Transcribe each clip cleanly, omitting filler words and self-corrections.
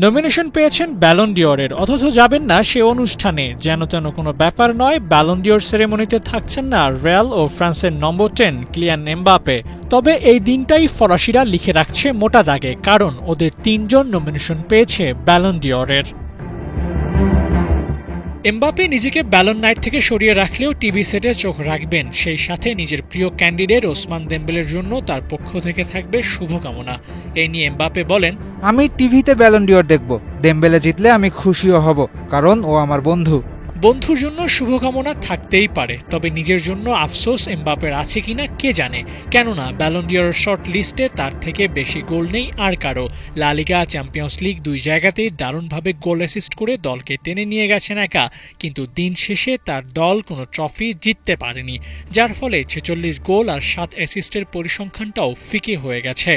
Nomination পেয়েছেন Ballon ডিওরের, অথচ যাবেন না সে অনুষ্ঠানে। যেন তেন কোনো ব্যাপার নয়, ব্যালন ডিওর সেরেমনিতে থাকছেন না রিয়াল ও ফ্রান্সের নম্বর 10 কিলিয়ান এমবাপে। তবে এই দিনটাই ফরাসিরা লিখে রাখছে মোটা দাগে, কারণ ওদের 3 জন নমিনেশন পেয়েছে ব্যালন ডিওরের। এমবাপে নিজেকে ব্যালন নাইট থেকে সরিয়ে রাখলেও টিভি সেটে চোখ রাখবেন, সেই সাথে নিজের প্রিয় ক্যান্ডিডেট ওসমান দেমবেলের জন্য তার পক্ষ থেকে থাকবে শুভকামনা। এই নিয়ে এমবাপে বলেন, আমি টিভিতে ব্যালন ডিওর দেখব, দেমবেলে জিতলে আমি খুশিও হব, কারণ ও আমার বন্ধু। বন্ধুর জন্য শুভকামনা থাকতেই পারে, তবে নিজের জন্য আফসোস এমবাপের আছে কিনা কে জানে। কেননা ব্যালন ডিওরের শর্ট লিস্টে তার থেকে বেশি গোল নেই আর কারো। লা লিগা, চ্যাম্পিয়ন্স লিগ 2 জায়গাতেই দারুণভাবে গোল অ্যাসিস্ট করে দলকে টেনে নিয়ে গেছেন একা, কিন্তু দিন শেষে তার দল কোনো ট্রফি জিততে পারেনি, যার ফলে 46 গোল আর 7 অ্যাসিস্টের পরিসংখ্যানটাও ফিকে হয়ে গেছে।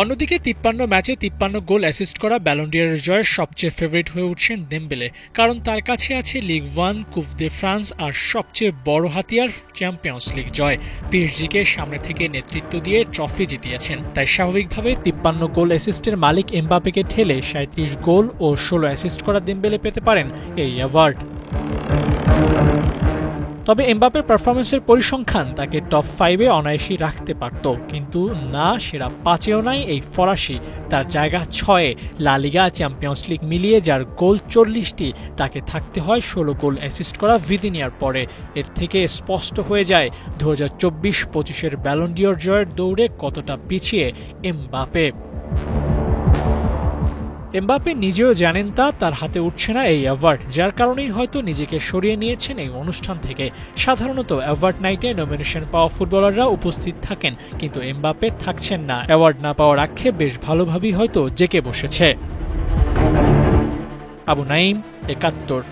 অন্যদিকে 53 ম্যাচে 53 গোল অ্যাসিস্ট করা ব্যালন ডিওরের জয়ের সবচেয়ে ফেভারিট হয়ে উঠছেন দেমবেলে, কারণ তার কাছে আছে লিগ 1, কুপ দে ফ্রান্স আর সবচেয়ে বড় হাতিয়ার চ্যাম্পিয়ন্স লিগ জয়। পিএসজিকে সামনে থেকে নেতৃত্ব দিয়ে ট্রফি জিতিয়েছেন, তাই স্বাভাবিকভাবে 53 গোল অ্যাসিস্টের মালিক এমবাপেকে ঠেলে 37 গোল ও 16 অ্যাসিস্ট করা দেমবেলে পেতে পারেন এই অ্যাওয়ার্ড। তবে এমবাপের পারফরমেন্সের পরিসংখ্যান তাকে টপ 5-এ অনায়াসী রাখতে পারত, কিন্তু না, সেরা 5-এও নাই এই ফরাসি। তার জায়গা 6-এ। লা লিগা, চ্যাম্পিয়ন্স লিগ মিলিয়ে যার গোল 40টি, তাকে থাকতে হয় 16 গোল অ্যাসিস্ট করা ভিদিনিয়ার পরে। এর থেকে স্পষ্ট হয়ে যায় 2024-25-এর ব্যালন ডিওর জয়ের দৌড়ে কতটা পিছিয়ে এমবাপে। এমবাপে নিজেও জানেন তার হাতে উঠছে না এই অ্যাওয়ার্ড, যার কারণেই হয়তো নিজেকে সরিয়ে নিয়েছেন এই অনুষ্ঠান থেকে। সাধারণত অ্যাওয়ার্ড নাইটে নমিনেশন পাওয়া ফুটবলাররা উপস্থিত থাকেন, কিন্তু এমবাপে থাকছেন না। অ্যাওয়ার্ড না পাওয়ার আক্ষেপ বেশ ভালোভাবেই হয়তো জেকে বসেছে। আবু নাইম, ৭১।